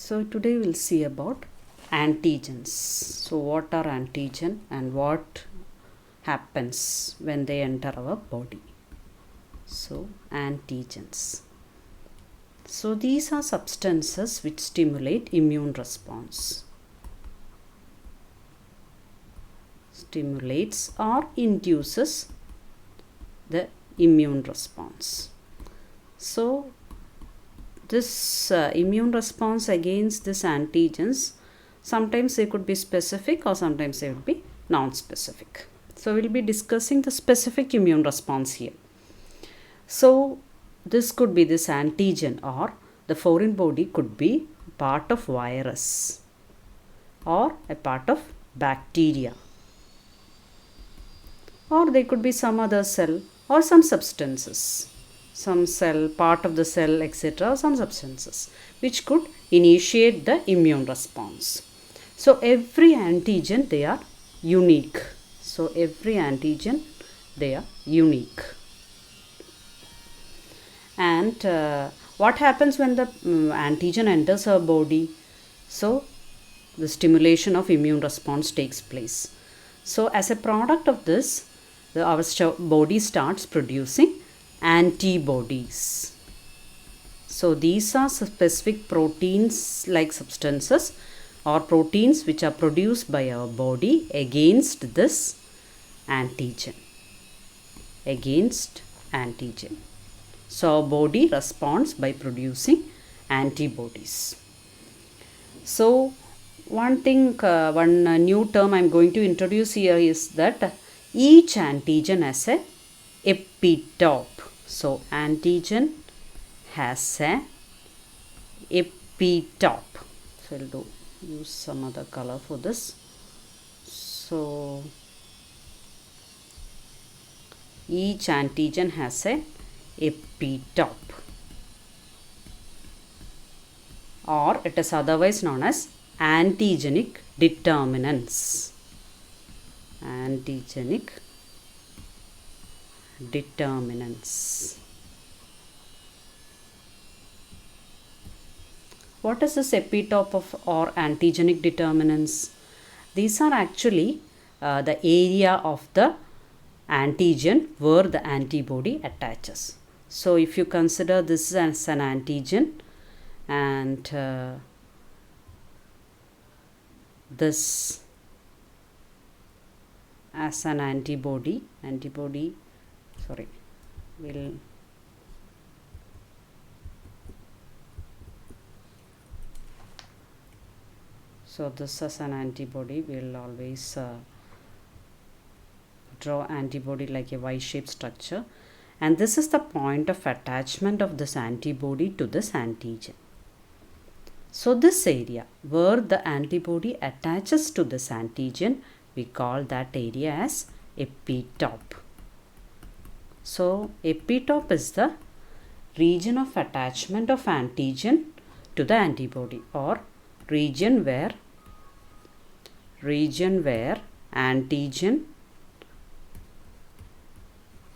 So today we'll see about antigens. So what are antigen and what happens when they enter our body? So antigens. So these are substances which stimulate immune response. Stimulates or induces the immune response. So this immune response against this antigens, sometimes they could be specific or sometimes they would be non-specific. So we'll be discussing the specific immune response here. So this could be this antigen, or the foreign body could be part of virus or a part of bacteria, or they could be some other cell or some substances, some cell, part of the cell, etc., some substances which could initiate the immune response. So every antigen, they are unique. So every antigen, they are unique. And what happens when the antigen enters our body? So the stimulation of immune response takes place. So as a product of this, our body starts producing antibodies. So these are specific proteins like substances or proteins which are produced by our body against this antigen. Against antigen. So our body responds by producing antibodies. So one thing, one new term I am going to introduce here is that each antigen has a epitope. So antigen has a epitope. So I'll use some other color for this. So each antigen has a epitope, or it is otherwise known as antigenic determinants. Antigenic determinants. What is this epitope of or antigenic determinants? These are actually the area of the antigen where the antibody attaches. So if you consider this as an antigen and this as an antibody, so this as an antibody, we'll always draw antibody like a Y-shaped structure, and this is the point of attachment of this antibody to this antigen. So this area where the antibody attaches to this antigen, we call that area as epitope. So epitope is the region of attachment of antigen to the antibody, or region where antigen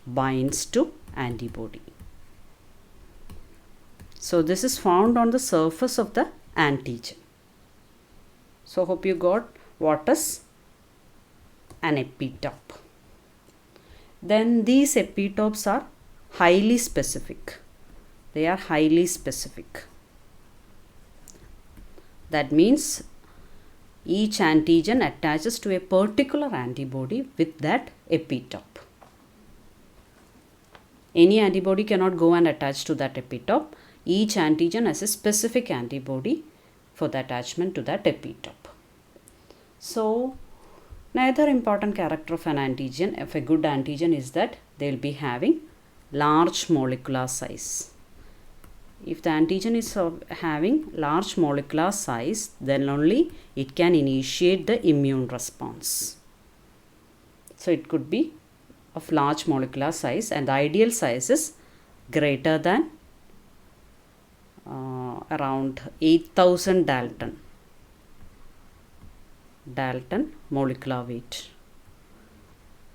binds to antibody. So this is found on the surface of the antigen. So hope you got what is an epitope. Then these epitopes are highly specific. They are highly specific. That means each antigen attaches to a particular antibody with that epitope. Any antibody cannot go and attach to that epitope. Each antigen has a specific antibody for the attachment to that epitope. So another important character of an antigen, of a good antigen, is that they will be having large molecular size. If the antigen is having large molecular size, then only it can initiate the immune response. So it could be of large molecular size, and the ideal size is greater than around 8000 Dalton molecular weight.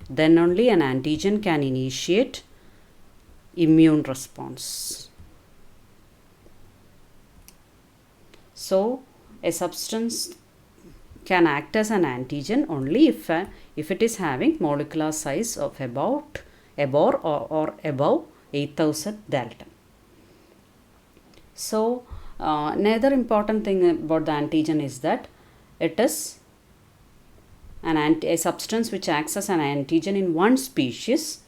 Then only an antigen can initiate immune response. So a substance can act as an antigen only if it is having molecular size of about or above 8000 Dalton. So another important thing about the antigen is that it is a substance which acts as an antigen in one species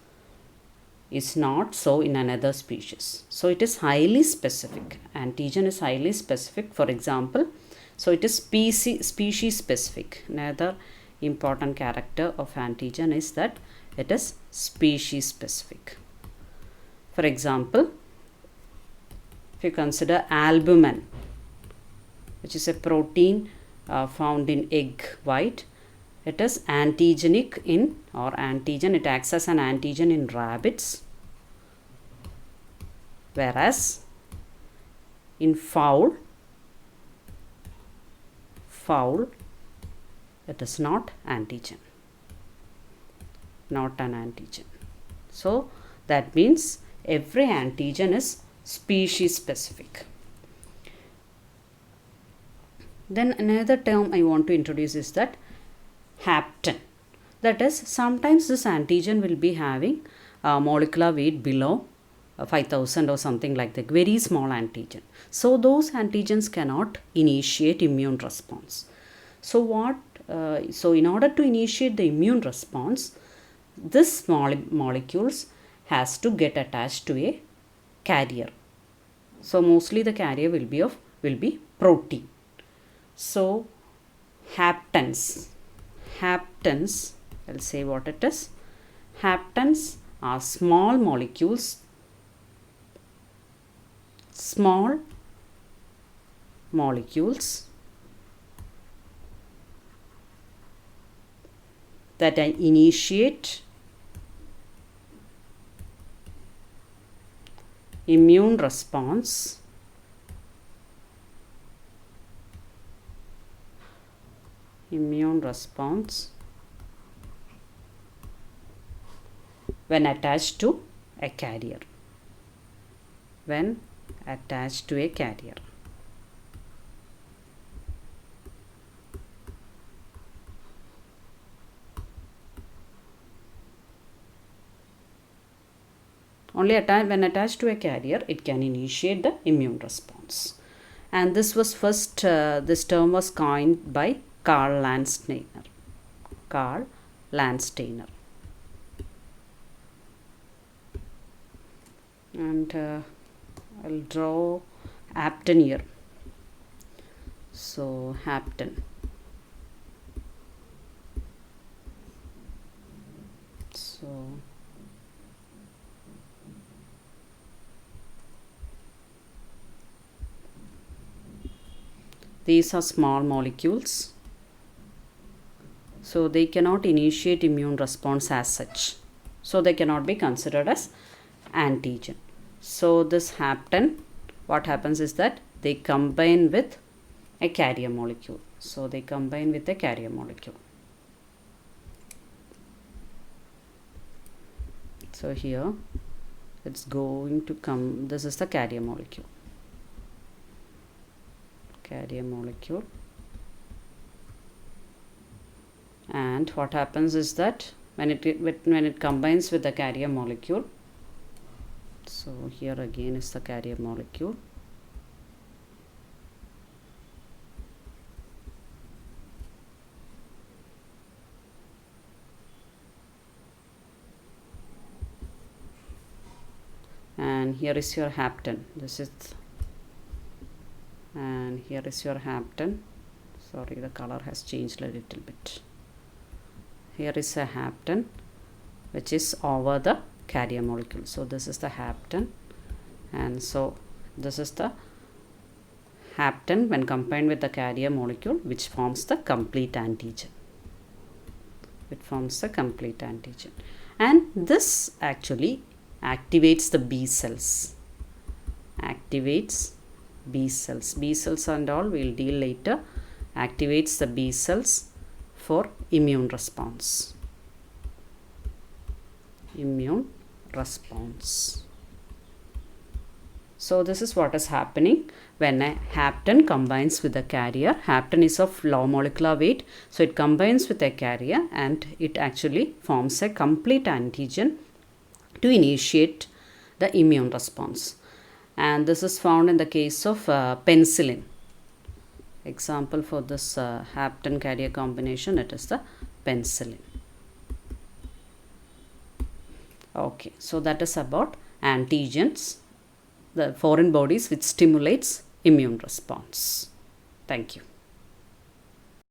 is not so in another species. So it is highly specific. Antigen is highly specific. For example, so it is species specific. Another important character of antigen is that it is species specific. For example, if you consider albumin, which is a protein found in egg white, it is antigenic in, or antigen, it acts as an antigen in rabbits, whereas in fowl it is not antigen, not an antigen. So that means every antigen is species specific. Then another term I want to introduce is that hapten. That is, sometimes this antigen will be having molecular weight below 5000 or something like that, very small antigen. So those antigens cannot initiate immune response. So so in order to initiate the immune response, this molecules has to get attached to a carrier. So mostly the carrier will be protein. So haptens, I'll say what it is. Haptens are small molecules that initiate immune response when attached to a carrier. Only when attached to a carrier, it can initiate the immune response. And this term was coined by Karl Landsteiner. And I'll draw hapten here. So hapten. So these are small molecules. So they cannot initiate immune response as such. So they cannot be considered as antigen. So this hapten, what happens is that they combine with a carrier molecule. So here it's going to come, this is the carrier molecule. And what happens is that when it combines with the carrier molecule, so here again is the carrier molecule, and here is your hapten. And here is your hapten. Sorry, the color has changed a little bit. Here is a hapten which is over the carrier molecule. So this is the hapten, and so this is the hapten when combined with the carrier molecule, which forms the complete antigen. And this actually activates the B cells. B cells and all we'll deal later. Activates the B cells for immune response. So this is what is happening when a hapten combines with a carrier. Hapten is of low molecular weight, so it combines with a carrier and it actually forms a complete antigen to initiate the immune response. And this is found in the case of penicillin. Example for this hapten carrier combination, it is the penicillin. Okay, so that is about antigens, the foreign bodies which stimulates immune response. Thank you.